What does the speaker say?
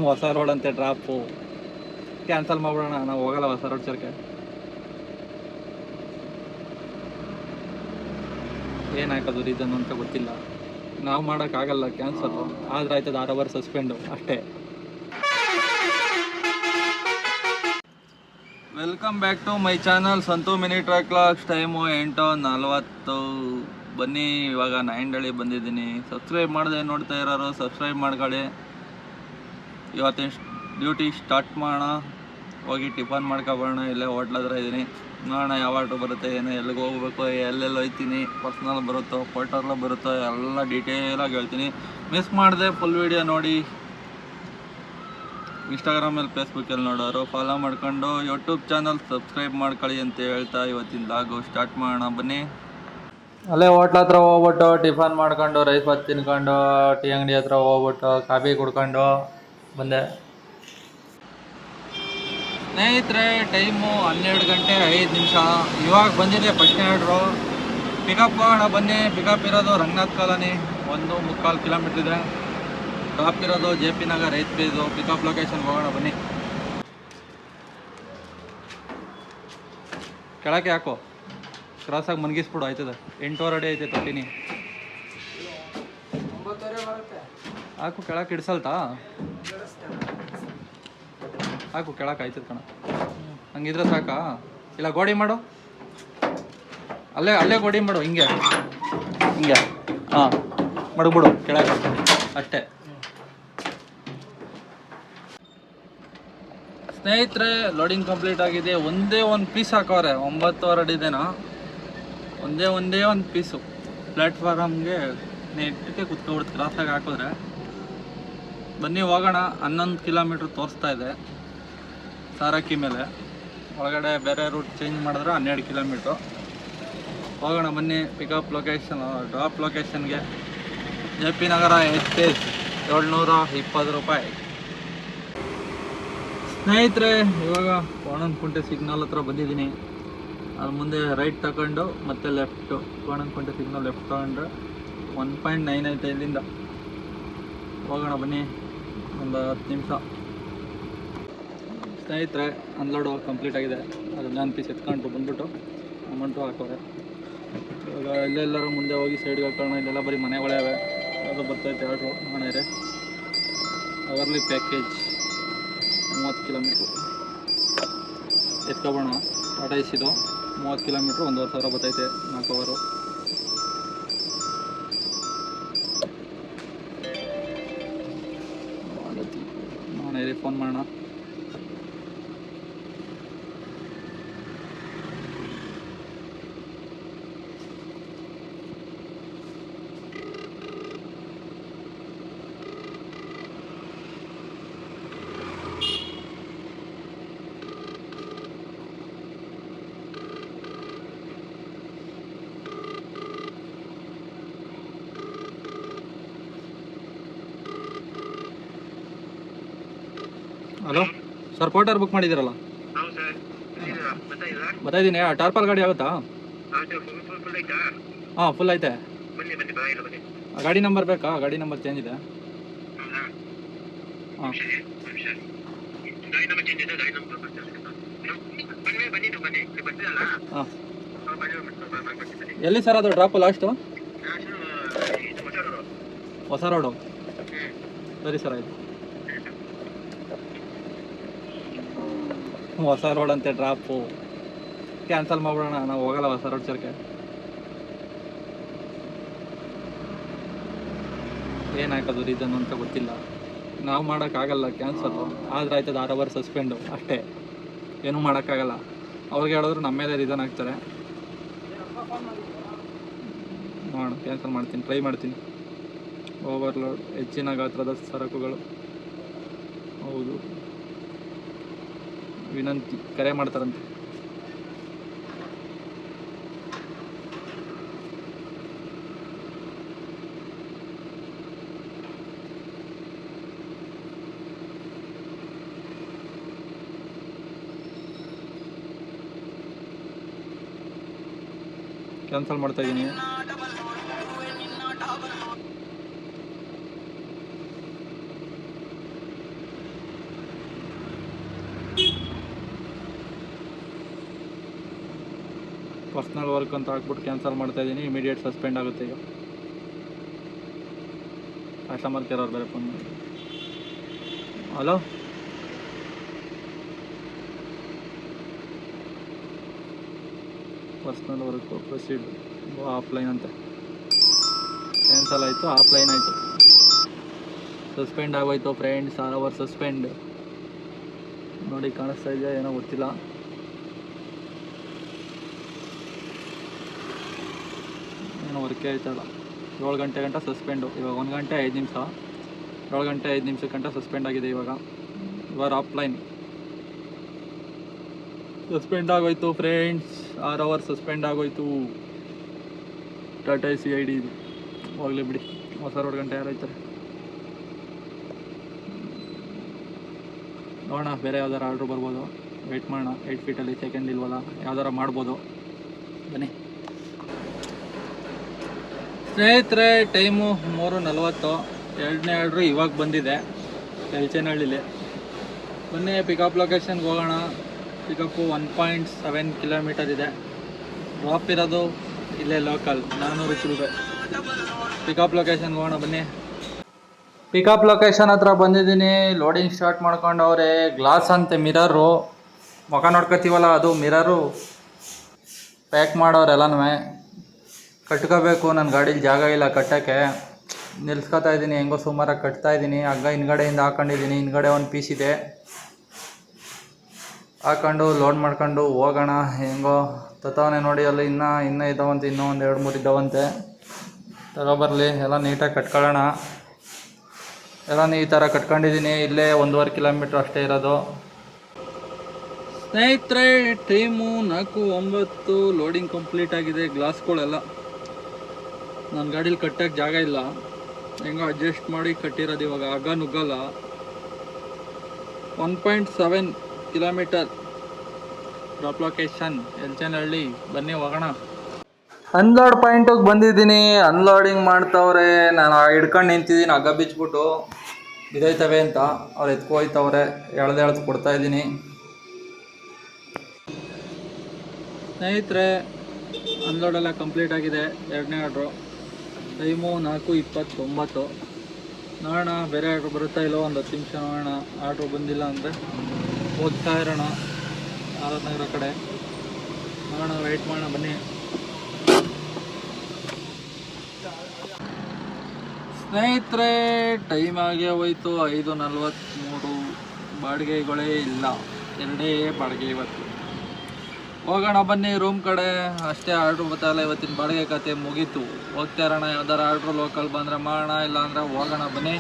ಹೊಸ ರೋಡ್ ಅಂತೆ drop cancel ಮಾಡ್ಬಿಡೋಣ, ನಾವು ಹೋಗಲ್ಲ ಹೊಸ ರೋಡ್ ಚರ್ಕೆ. ಏನಾಯ್ತದು ರೀಸನ್ ಅಂತ ಗೊತ್ತಿಲ್ಲ, ನಾವು ಮಾಡೋಕ್ಕಾಗಲ್ಲ ಕ್ಯಾನ್ಸಲ್, ಆದ್ರೆ ಆಯ್ತದ 6 ಅವರ್ ಸಸ್ಪೆಂಡು ಅಷ್ಟೇ. Welcome back to my channel Santu mini track vlogs. Time 8:40. ಬನ್ನಿ, ಇವಾಗ ನಾಯಂಡಹಳ್ಳಿ ಬಂದಿದ್ದೀನಿ. ಸಬ್ಸ್ಕ್ರೈಬ್ ಮಾಡದೆ ನೋಡ್ತಾ ಇರೋರು ಸಬ್ಸ್ಕ್ರೈಬ್ ಮಾಡ್ಕೊಳ್ಳಿ. ಇವತ್ತಿನ ಡ್ಯೂಟಿ ಸ್ಟಾರ್ಟ್ ಮಾಡೋಣ. ಹೋಗಿ ಟಿಫನ್ ಮಾಡ್ಕೊಬೋಣ. ಇಲ್ಲೇ ಹೋಟ್ಲ್ ಹತ್ರ ಇದ್ದೀನಿ. ನೋಡೋಣ ಯಾವ ಆಟೋ ಬರುತ್ತೆ, ಏನೋ ಎಲ್ಲಿಗೆ ಹೋಗ್ಬೇಕು, ಎಲ್ಲೆಲ್ಲಿ ಹೋಗ್ತೀನಿ, ಪರ್ಸ್ನಲ್ ಬರುತ್ತೋ ಪೋರ್ಟರ್ಲ ಬರುತ್ತೋ ಎಲ್ಲ ಡೀಟೇಲಾಗಿ ಹೇಳ್ತೀನಿ. ಮಿಸ್ ಮಾಡಿದೆ ಫುಲ್ ವೀಡಿಯೋ ನೋಡಿ. ಇನ್ಸ್ಟಾಗ್ರಾಮಲ್ಲಿ ಫೇಸ್ಬುಕ್ಕಲ್ಲಿ ನೋಡೋರು ಫಾಲೋ ಮಾಡ್ಕೊಂಡು ಯೂಟ್ಯೂಬ್ ಚಾನಲ್ ಸಬ್ಸ್ಕ್ರೈಬ್ ಮಾಡ್ಕೊಳ್ಳಿ ಅಂತ ಹೇಳ್ತಾ ಇವತ್ತಿನ ಲಾಗು ಸ್ಟಾರ್ಟ್ ಮಾಡೋಣ. ಬನ್ನಿ. ಅಲ್ಲೇ ಹೋಟ್ಲ್ ಹತ್ರ ಹೋಗ್ಬಿಟ್ಟು ಟಿಫನ್ ಮಾಡ್ಕೊಂಡು ರೈಸ್ ಬಾತ್ ತಿನ್ಕೊಂಡು ಟೀ ಅಂಗಡಿ ಹತ್ರ ಹೋಗ್ಬಿಟ್ಟು ಕಾಫಿ ಕುಡ್ಕೊಂಡು ಬಂದೆ. ಸ್ನೇಹಿತರೆ, ಟೈಮು 12:05. ಇವಾಗ ಬಂದಿದೆ ಫಸ್ಟ್ ಆರ್ಡ್ರು. ಪಿಕಪ್ ಹೋಗೋಣ ಬನ್ನಿ. ಪಿಕಪ್ ಇರೋದು ರಂಗನಾಥ್ ಕಾಲೋನಿ, 1.25 ಕಿಲೋಮೀಟ್ರ್ ಇದೆ. ಡ್ರಾಪ್ ಇರೋದು JP ನಗರ್ 8 ಫೇಸು. ಪಿಕಪ್ ಲೊಕೇಶನ್ಗೆ ಹೋಗೋಣ ಬನ್ನಿ. ಕೆಳಕ್ಕೆ ಹಾಕು, ಕ್ರಾಸಾಗಿ ಮನ್ಗಿಸ್ಬಿಡು, ಆಯ್ತದೆ. 8:15 ಅಡಿ ಐತೆ ತೊಟ್ಟಿನಿ. ಹಾಕು ಕೆಳಕ್ಕೆ, ಇಡ್ಸಲ್ತಾ ಹಾಕು ಕೆಳಕ್ಕೆ, ಆಯ್ತದ ಕಣ. ಹಂಗಿದ್ರೆ ಸಾಕಾ? ಇಲ್ಲ ಗೋಡಿ ಮಾಡು, ಅಲ್ಲೇ ಗೋಡಿ ಮಾಡು, ಹಿಂಗೆ ಹಾಂ ಮಡಗ್ಬಿಡು ಕೆಳಗೆ ಅಷ್ಟೇ. ಸ್ನೇಹಿತರೆ, ಲೋಡಿಂಗ್ ಕಂಪ್ಲೀಟ್ ಆಗಿದೆ. ಒಂದೇ ಒಂದು ಪೀಸ್ ಹಾಕೋರೆ, 9.5 ಅಡಿದೇನೋ. ಒಂದೇ ಒಂದು ಪೀಸು ಪ್ಲ್ಯಾಟ್ಫಾರಮ್ಗೆ ನೆಟ್ಟಕ್ಕೆ ಕುತ್ಕೊಬಿಡ್ತು. ಕ್ರಾಸಾಗಿ ಹಾಕಿದ್ರೆ ಬನ್ನಿ ಹೋಗೋಣ. 11 ಕಿಲೋಮೀಟ್ರ್ ತೋರಿಸ್ತಾ ಇದೆ ಸಾರಕ್ಕಿ ಮೇಲೆ. ಒಳಗಡೆ ಬೇರೆ ರೂಟ್ ಚೇಂಜ್ ಮಾಡಿದ್ರೆ 12 ಕಿಲೋಮೀಟ್ರು. ಹೋಗೋಣ ಬನ್ನಿ. ಪಿಕಪ್ ಲೊಕೇಶನ್, ಡ್ರಾಪ್ ಲೊಕೇಶನ್ಗೆ JP ನಗರ 8 ಫೇಸ್, 720 ರೂಪಾಯಿ. ಸ್ನೇಹಿತರೆ, ಇವಾಗ ಕೋಣನಕುಂಟೆ ಸಿಗ್ನಲ್ ಹತ್ರ ಬಂದಿದ್ದೀನಿ. ಅದು ಮುಂದೆ ರೈಟ್ ತಗೊಂಡು ಮತ್ತೆ ಲೆಫ್ಟು. ಕೋಣನಕುಂಟೆ ಸಿಗ್ನಲ್ ಲೆಫ್ಟ್ ತಗೊಂಡ್ರೆ 1.9 ಐತೆ ಇಲ್ಲಿಂದ. ಹೋಗೋಣ ಬನ್ನಿ, ಒಂದು 10 ನಿಮಿಷ. ಸ್ನೇಹಿತರೆ, ಅನ್ಲೋಡು ಕಂಪ್ಲೀಟ್ ಆಗಿದೆ. ಅದು ನಾನು ಪೀಸ್ ಎತ್ಕೊಂಡು ಬಂದ್ಬಿಟ್ಟು ಅಮೌಂಟು ಹಾಕೋರೆ. ಇವಾಗ ಇಲ್ಲೆಲ್ಲರೂ ಮುಂದೆ ಹೋಗಿ ಸೈಡ್ಗೆ ಹಾಕೋಣ. ಇಲ್ಲೆಲ್ಲ ಬರೀ ಮನೆಗಳೇ ಇವೆ. ಅದು ಬರ್ತೈತೆ ಆರ್ಡ್ರು ನೋಡಿದ್ರೆ. ಅವರ್ಲಿ ಪ್ಯಾಕೇಜ್ 30 ಕಿಲೋಮೀಟ್ರು ಎತ್ಕೊಬೋಣ. ಟಾಟಾ ಎಸಿದು 30 ಕಿಲೋಮೀಟ್ರು 1,500 ಬರ್ತೈತೆ, 4 ಅವರು. ನಾನೇ ಫೋನ್ ಮಾಡೋಣ. ಹಲೋ ಸರ್, ಪೋರ್ಟರ್ ಬುಕ್ ಮಾಡಿದ್ದೀರಲ್ಲ? ಬರ್ತಾಯಿದ್ದೀನಿ. ಟಾರ್ಪಲ್ ಗಾಡಿ ಆಗುತ್ತಾ? ಹಾಂ, ಫುಲ್ ಐತೆ. ಗಾಡಿ ನಂಬರ್ ಬೇಕಾ? ಗಾಡಿ ನಂಬರ್ ಚೇಂಜ್ ಇದೆ. ಹಾಂ, ಹಾಂ. ಎಲ್ಲಿ ಸರ್ ಅದು ಡ್ರಾಪು ಲಾಸ್ಟು? ಹೊಸ ರೋಡು. ಸರಿ ಸರ್, ಆಯಿತು. ಹೊಸ ರೋಡ್ ಅಂತೆ ಡ್ರಾಪು ಕ್ಯಾನ್ಸಲ್ ಮಾಡ್ಬಿಡೋಣ, ನಾವು ಹೋಗಲ್ಲ ಹೊಸ ರೋಡ್ ಚರ್ಕೆ. ಏನಾಯ್ತದು ರೀಸನ್ ಅಂತ ಗೊತ್ತಿಲ್ಲ, ನಾವು ಮಾಡೋಕ್ಕಾಗಲ್ಲ ಕ್ಯಾನ್ಸಲ್ಲು, ಆದ್ರೆ ಆಯ್ತದ 6 ಅವರ್ ಸಸ್ಪೆಂಡು ಅಷ್ಟೇ. ಏನೂ ಮಾಡೋಕ್ಕಾಗಲ್ಲ. ಅವ್ರಿಗೆ ಹೇಳಿದ್ರು ನಮ್ಮ ಮೇಲೆ ರೀಸನ್ ಆಗ್ತಾರೆ. ನೋಡೋಣ, ಕ್ಯಾನ್ಸಲ್ ಮಾಡ್ತೀನಿ, ಟ್ರೈ ಮಾಡ್ತೀನಿ. ಓವರ್ಲೋಡ್, ಹೆಚ್ಚಿನ ಗಾತ್ರದ ಸರಕುಗಳು. ಹೌದು, ವಿನಂತಿ, ಕರೆ ಮಾಡ್ತಾರಂತೆ. ಕ್ಯಾನ್ಸಲ್ ಮಾಡ್ತಾ ಇದ್ದೀನಿ. ಪರ್ಸ್ನಲ್ ವರ್ಕ್ ಅಂತ ಹಾಕ್ಬಿಟ್ಟು ಕ್ಯಾನ್ಸಲ್ ಮಾಡ್ತಾಯಿದ್ದೀನಿ. ಇಮಿಡಿಯೇಟ್ ಸಸ್ಪೆಂಡ್ ಆಗುತ್ತೆ ಈಗ. ಕಸ್ಟಮರ್ ಕೇರ್ ಅವ್ರು ಬೇರೆ ಫೋನ್ ಮಾಡಿ. Hello, personal work proceed offline ಅಂತ ಕ್ಯಾನ್ಸಲ್ ಆಯಿತು, ಆಫ್ಲೈನ್ ಆಯಿತು, ಸಸ್ಪೆಂಡ್ ಆಗೋಯ್ತು ಫ್ರೆಂಡ್ಸ್. 6 hour suspend. ನೋಡಿ ಕಾಣಿಸ್ತಾ ಇದೆಯಾ ಏನೋ ಗೊತ್ತಿಲ್ಲ. ಏನೋ ವರ್ಕೇ ಆಯ್ತಲ್ಲ. 7 ಗಂಟೆ ಗಂಟ ಸಸ್ಪೆಂಡು. ಇವಾಗ 1 ಗಂಟೆ 5 ನಿಮಿಷ. 7 ಗಂಟೆ 5 ನಿಮಿಷ ಗಂಟ ಸಸ್ಪೆಂಡ್ ಆಗಿದೆ. ಇವಾಗ ಆಫ್ಲೈನ್ ಸಸ್ಪೆಂಡ್ ಆಗೋಯ್ತು ಫ್ರೆಂಡ್ಸ್. 6 ಅವರ್ ಸಸ್ಪೆಂಡ್ ಆಗೋಯ್ತು. ಟಾಟಾ CID ಇದು. ಹೋಗಲಿ ಬಿಡಿ, ಹೊಸ ರೋಡ್ ಗಂಟೆ ಯಾರು ಆಯ್ತಾರೆ. ನೋಡೋಣ, ಬೇರೆ ಯಾವ್ದಾರು ಆರ್ಡ್ರ್ ಬರ್ಬೋದು. ವೆಯ್ಟ್ ಮಾಡೋಣ. 8 ಫೀಟಲ್ಲಿ ಸೆಕೆಂಡ್ ಇಲ್ವಲ್ಲ, ಯಾವ್ದಾರು ಮಾಡ್ಬೋದು. ಬನ್ನಿ ಸ್ನೇಹಿತರೆ, ಟೈಮು 3:40. 2ನೇ ಆರ್ಡ್ರು ಇವಾಗ ಬಂದಿದೆ ಎಲ್ಚೇನಹಳ್ಳಿಲಿ. ಬನ್ನಿ ಪಿಕಪ್ ಲೊಕೇಶನ್ಗೆ ಹೋಗೋಣ. ಪಿಕಪ್ಪು 1.7 ಕಿಲೋಮೀಟರ್ ಇದೆ. ಡ್ರಾಪ್ ಇರೋದು ಇಲ್ಲೇ ಲೋಕಲ್ 400 ರೂಪಾಯಿ. ಪಿಕಪ್ ಲೊಕೇಶನ್ಗೆ ಹೋಗೋಣ ಬನ್ನಿ. ಪಿಕಪ್ ಲೊಕೇಶನ್ ಹತ್ರ ಬಂದಿದ್ದೀನಿ. ಲೋಡಿಂಗ್ ಸ್ಟಾರ್ಟ್ ಮಾಡ್ಕೊಂಡವ್ರೆ. ಗ್ಲಾಸ್ ಅಂತೆ, ಮಿರರು, ಮುಖ ನೋಡ್ಕೊತೀವಲ್ಲ ಅದು ಮಿರರು ಪ್ಯಾಕ್ ಮಾಡೋರು ಎಲ್ಲನೂ. ಕಟ್ಕೋಬೇಕು. ನನ್ನ ಗಾಡೀಲಿ ಜಾಗ ಇಲ್ಲ ಕಟ್ಟೋಕ್ಕೆ. ನಿಲ್ಸ್ಕೊತಾ ಇದ್ದೀನಿ, ಹೆಂಗೋ ಸುಮಾರಾಗಿ ಕಟ್ತಾ ಇದ್ದೀನಿ. ಹಗ್ಗ ಹಿಂದ್ಗಡೆಯಿಂದ ಹಾಕೊಂಡಿದ್ದೀನಿ. ಹಿಂದ್ಗಡೆ ಒಂದು ಪೀಸ್ ಇದೆ, ಹಾಕೊಂಡು ಲೋಡ್ ಮಾಡ್ಕೊಂಡು ಹೋಗೋಣ. ಹೆಂಗೋ ತತ್ತವನೇ ನೋಡಿ, ಅಲ್ಲಿ ಇನ್ನೂ ಇದ್ದಾವಂತೆ, ಇನ್ನೂ ಒಂದು 2-3 ಇದ್ದಾವಂತೆ. ತಗೊಬರಲಿ, ಎಲ್ಲ ನೀಟಾಗಿ ಕಟ್ಕೊಳ್ಳೋಣ. ಎಲ್ಲ ಈ ಥರ ಕಟ್ಕೊಂಡಿದ್ದೀನಿ. ಇಲ್ಲೇ 1.5 ಕಿಲೋಮೀಟ್ರ್ ಅಷ್ಟೇ ಇರೋದು. ಸ್ನೇಹಿತರೆ, ಟೈಮು 4:09. ಲೋಡಿಂಗ್ ಕಂಪ್ಲೀಟ್ ಆಗಿದೆ. ಗ್ಲಾಸ್ಗಳೆಲ್ಲ ನನ್ನ ಗಾಡೀಲಿ ಕಟ್ಟೋಕ್ಕೆ ಜಾಗ ಇಲ್ಲ, ಹೆಂಗೋ ಅಡ್ಜಸ್ಟ್ ಮಾಡಿ ಕಟ್ಟಿರೋದು. ಇವಾಗ ಹಗ್ಗ ನುಗ್ಗಲ್ಲ. 1.7 ಕಿಲೋಮೀಟರ್ ಡ್ರಾಪ್ ಲೊಕೇಶನ್ ಎಲ್ಚೇನಹಳ್ಳಿ. ಬನ್ನಿ ಹೋಗೋಣ. ಅನ್ಲೋಡ್ ಪಾಯಿಂಟಿಗೆ ಬಂದಿದ್ದೀನಿ. ಅನ್ಲೋಡಿಂಗ್ ಮಾಡ್ತವ್ರೆ. ನಾನು ಹಿಡ್ಕೊಂಡು ನಿಂತಿದ್ದೀನಿ ಹಗ್ಗ ಬಿಚ್ಬಿಟ್ಟು ಬಿದ್ದೈತವೆ ಅಂತ. ಅವ್ರು ಎತ್ಕೋಯ್ತವ್ರೆ. ಎಳ್ದು ಕೊಡ್ತಾಯಿದ್ದೀನಿ. ಸ್ನೇಹಿತರೆ, ಅನ್ಲೋಡೆಲ್ಲ ಕಂಪ್ಲೀಟ್ ಆಗಿದೆ. 2ನೇ ಆರ್ಡ್ರು. ಟೈಮು 4:29. ನೋಡೋಣ ಬೇರೆ ಆರ್ಡ್ರು ಬರುತ್ತಾ ಇಲ್ಲೋ, ಒಂದು 10 ನಿಮಿಷ ನೋಡೋಣ. ಆರ್ಡ್ರು ಬಂದಿಲ್ಲ ಅಂದರೆ ಹೋಗ್ತಾ ಇರೋಣ ನಗರ ಕಡೆ. ನೋಡೋಣ, ವೆಯ್ಟ್ ಮಾಡೋಣ ಬನ್ನಿ. ಸ್ನೇಹಿತರೆ, ಟೈಮ್ ಆಗೇ ಹೋಯ್ತು 5:43. ಬಾಡಿಗೆಗಳೇ ಇಲ್ಲ, 2 ಬಾಡಿಗೆ ಇವತ್ತು. ಹೋಗೋಣ ಬನ್ನಿ ರೂಮ್ ಕಡೆ. ಅಷ್ಟೇ ಆರ್ಡ್ರು ಬರ್ತಾಯಿಲ್ಲ. ಇವತ್ತಿನ ಬಾಡಿಗೆ ಕತೆ ಮುಗೀತು. ಹೋಗ್ತಾ ಇರೋಣ. ಯಾವ್ದಾರು ಆರ್ಡ್ರು ಲೋಕಲ್ ಬಂದರೆ ಮಾಡೋಣ, ಇಲ್ಲ ಅಂದರೆ ಹೋಗೋಣ ಬನ್ನಿ.